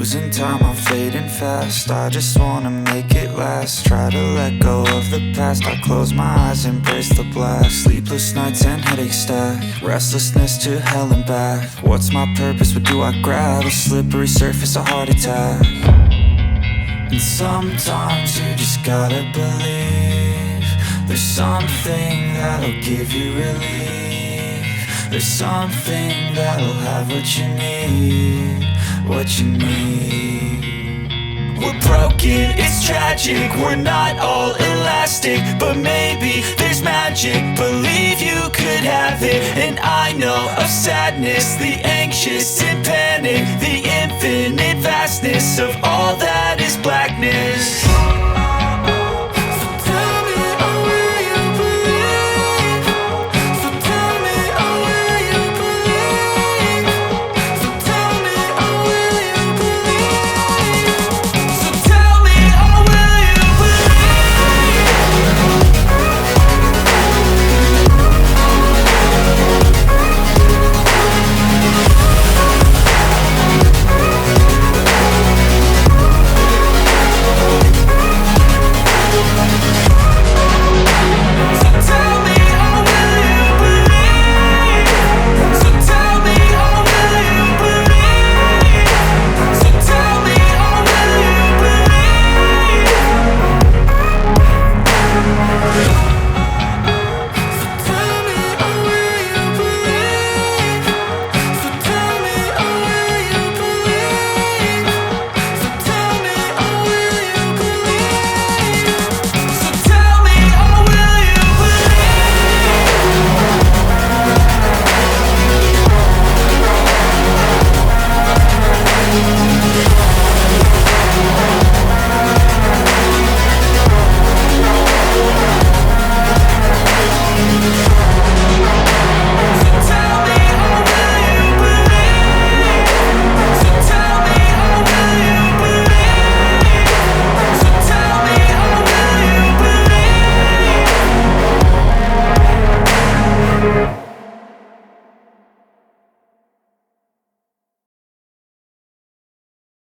losing time, I'm fading fast. I just wanna make it last. Try to let go of the past. I close my eyes, embrace the blast. Sleepless nights and headaches stack. Restlessness to hell and back. What's my purpose? What do I grab? A slippery surface, a heart attack. And sometimes you just gotta believe there's something that'll give you relief. There's something that'll have what you need, what you need. We're broken, it's tragic, we're not all elastic, but maybe there's magic. Believe you could have it. And I know of sadness, the anxious and panic, the infinite vastness of all that is blackness.